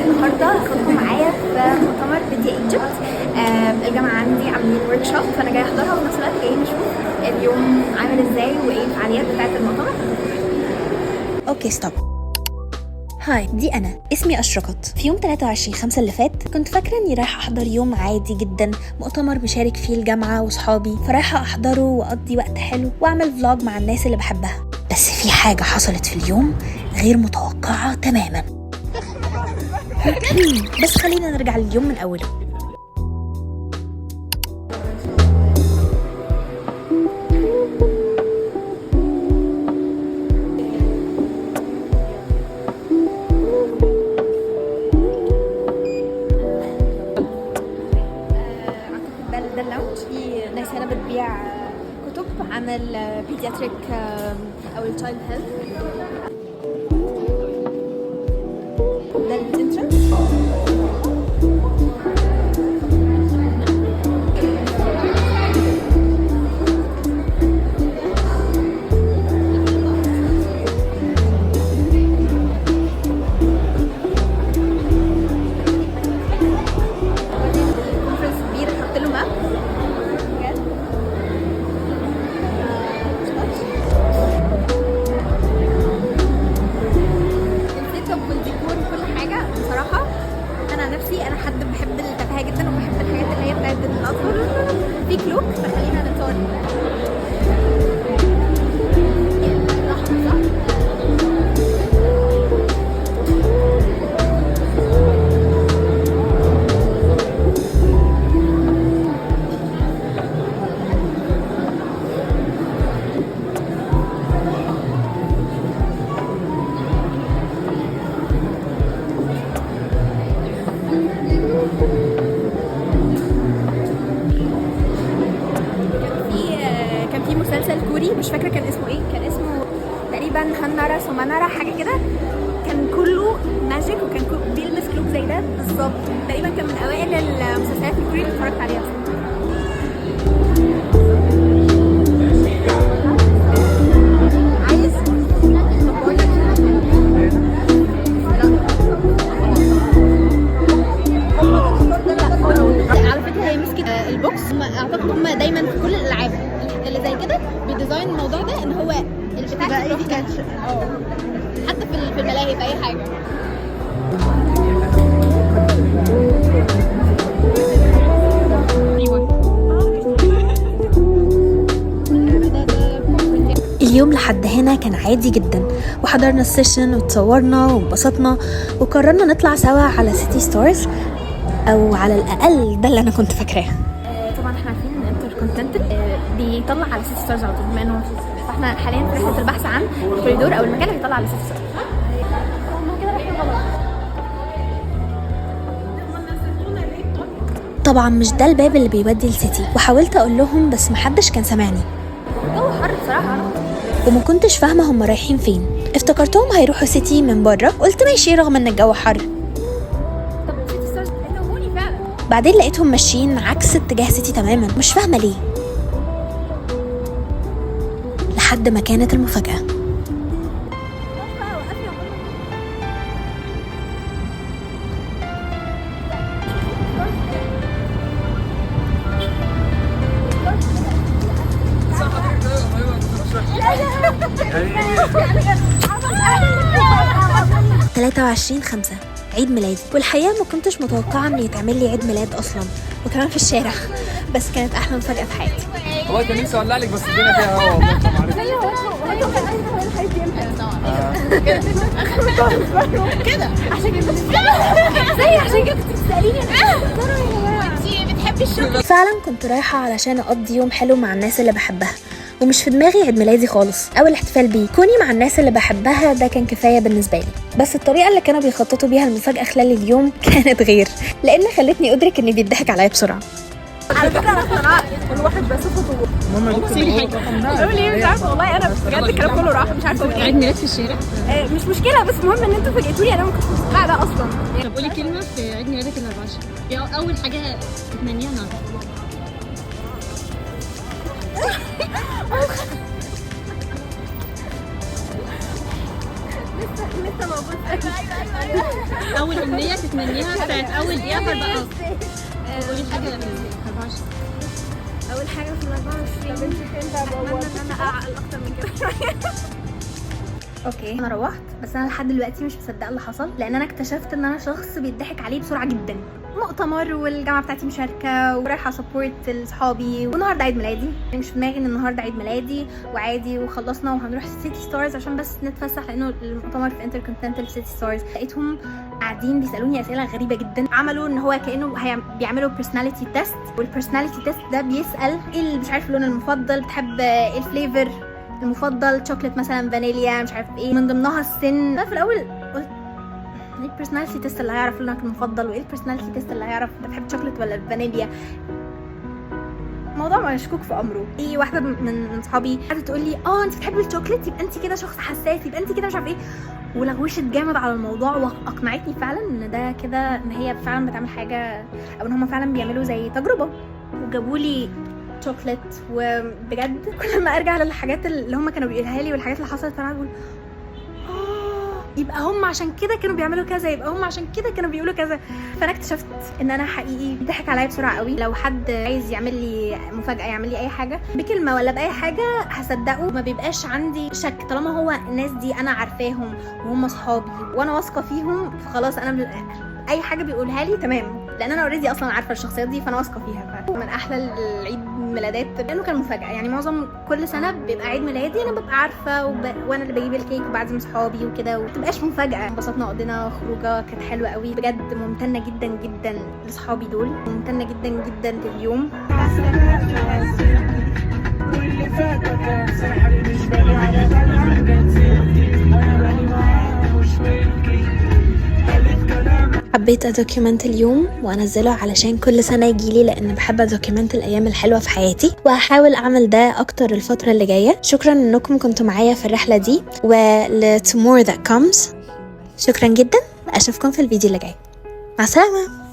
النهارده هاخدكم معايا في مؤتمر فيديو ايجيبت. الجامعه عندي عاملين ورك شوب، فانا جايه احضرها وفي نفس الوقت جايين نشوف اليوم عامل ازاي وايه الفعاليات بتاعه المؤتمر. اوكي ستوب. هاي، دي أنا اسمي أشرقت. في يوم 23/5 اللي فات كنت فاكرة إني رايحة أحضر يوم عادي جدا، مؤتمر مشارك فيه الجامعة وصحابي، فرايحة أحضره وأقضي وقت حلو وأعمل فلوج مع الناس اللي بحبها. بس في حاجة حصلت في اليوم غير متوقعة تماما. بس خلينا نرجع لليوم من أوله. ده اللونج، في ناس هنا بتبيع كتب عن البيدياتريك او التشايلد هيلث. ده الانترنس. انا حد بحب التفاهه جدا وبحب الحاجات اللي هي بتاعت الاطفال. في كلوك، فخلينا نتصور. كان في مسلسل كوري مش فاكره كان اسمه ايه، كان اسمه تقريبا هنارا سومانارا حاجه كده، كان كله ماجيك وكان بيلبس كلوب زي ده بالظبط. تقريبا كان من اوائل المسلسلات الكوري اللي اتفرجت عليها. اعتقد هم دايما في كل الالعاب اللي زي كده بيديزاين الموضوع ده ان هو البتاع دي كانش حتى في الملاهي في اي حاجه. اليوم لحد هنا كان عادي جدا، وحضرنا السيشن وتصورنا وانبسطنا وقررنا نطلع سوا على سيتي ستارز، او على الاقل ده اللي انا كنت فاكراه. طبعا احنا عارفين ان انتركونتيننتال بيطلع على سيتي ستارز على طول، بما انه فاحنا حاليا في رحله البحث عن الكوريدور او المكان اللي بيطلع على سيتي ستارز. طبعا مش ده الباب اللي بيودي لسيتي، وحاولت اقول لهم بس محدش كان سامعني. الجو حر بصراحه وما كنتش فاهمه هم رايحين فين. افتكرتهم هيروحوا سيتي من بره، قلت ماشي رغم ان الجو حر. طب سيتي ستارز هتوهوني فعلا. بعدين لقيتهم ماشيين عكس اتجاه سيتي تماما، مش فاهمه ليه، لحد ما كانت المفاجاه. يعني 23/5 عيد ميلادي، والحقيقه ما كنتش متوقعه ان يتعمل لي عيد ميلاد اصلا، وكمان في الشارع. بس كانت احلى مفاجاه في حياتي. والله كان نفسي اولع لك بس الدنيا فيها هوا والله ما عرفت. كده عشان كده بتساليني انت بتحبي الشغل. فعلا كنت رايحه علشان اقضي يوم حلو مع الناس اللي بحبها، ومش في دماغي عيد ميلادي خالص او الاحتفال بيه. كوني مع الناس اللي بحبها ده كان كفايه بالنسبه لي، بس الطريقه اللي كانوا بيخططوا بيها المفاجاه خلال اليوم كانت غير، لان خلتني ادرك ان بيضحك عليا بسرعه. على فكره انا اقتنعت كل واحد بس خطوه. ماما بصي حاجه قولي ليه، مش عارفه والله، انا بجد الكلام كله راح، مش عارفه عيد ميلاد في الشارع. مش مشكله، بس المهم ان انتوا فاجئتوني، انا ما كنتش متوقعه ده اصلا. طب قولي كلمه في عيد ميلادك ال 24. يا اول حاجه تتمنيها النهارده. لسه موجود. اول امنيه تتمنيها بتاعت اول دقيقه في 24. قولي حاجه 24. اول حاجه في ال 24 اتمنى ان انا اعقل اكتر من كده. اوكي انا روحت، بس انا لحد دلوقتي مش مصدقه اللي حصل، لان انا اكتشفت ان انا شخص بيضحك عليه بسرعه جدا. مؤتمر والجامعه بتاعتي مشاركه ورايحه سبورت لاصحابي، والنهارده عيد ميلادي. مش في دماغي ان النهارده عيد ميلادي وعادي وخلصنا وهنروح سيتي ستارز عشان بس نتفسح، لانه المؤتمر في انتركونتيننتال سيتي ستارز. لقيتهم قاعدين بيسالوني اسئله غريبه جدا. عملوا ان هو كانه بيعملوا بيرسوناليتي تيست، والبيرسوناليتي تيست ده بيسال ايه اللي مش عارف اللون المفضل، بتحب ايه الفليفر المفضل، شوكليت مثلا، فانيليا، مش عارف ايه، من ضمنها السن. انا في الاول قلت ايه البيرسوناليتي تيست اللي هيعرف لونك المفضل، وايه البيرسوناليتي تيست اللي هيعرف انت بتحب شوكليت ولا فانيليا. موضوع مشكوك في امره. ايه واحده من صحابي قعدت تقول لي انت بتحبي الشوكليت يبقى انت كده شخص حساس، يبقى انت كده مش عارف ايه، ولغوشت جامد على الموضوع واقنعتني فعلا ان ده كده، ان هي فعلا بتعمل حاجه، او ان هم فعلا بيعملوا زي تجربه. وجابوا لي شوكليت، وبجد كل ما ارجع للحاجات اللي هم كانوا بيقولها لي والحاجات اللي حصلت فانا بقول يبقى هم عشان كده كانوا بيعملوا كذا، يبقى هم عشان كده كانوا بيقولوا كذا. فانا اكتشفت ان انا حقيقي بيضحك عليا بسرعه قوي. لو حد عايز يعمل لي مفاجاه، يعمل لي اي حاجه بكلمه ولا باي حاجه هصدقه، ما بيبقاش عندي شك طالما هو الناس دي انا عارفاهم وهم اصحابي وانا واثقه فيهم، فخلاص انا اي حاجه بيقولها لي تمام، لان انا اوريدي اصلا عارفه الشخصيات دي فانا واثقه فيها. من احلى العيد ميلادات لانه كان مفاجاه، يعني معظم كل سنه بيبقى عيد ميلادي انا ببقى عارفه وانا اللي بجيب الكيك وبعزم صحابي وكده، ومتبقاش مفاجاه. انبسطنا، قضينا خروجه كانت حلوه قوي بجد. ممتنه جدا جدا لاصحابي دول، ممتنه جدا جدا لليوم. واللي فات كان سحر مش بالي على حبيت ادوكيومنت اليوم وانزله علشان كل سنه يجيلي، لان بحب ادوكيومنت الايام الحلوه في حياتي، وهحاول اعمل ده اكتر الفتره اللي جايه. شكرا انكم كنتوا معايا في الرحله دي، ول tomorrow that comes. شكرا جدا، اشوفكم في الفيديو اللي جاي. مع السلامه.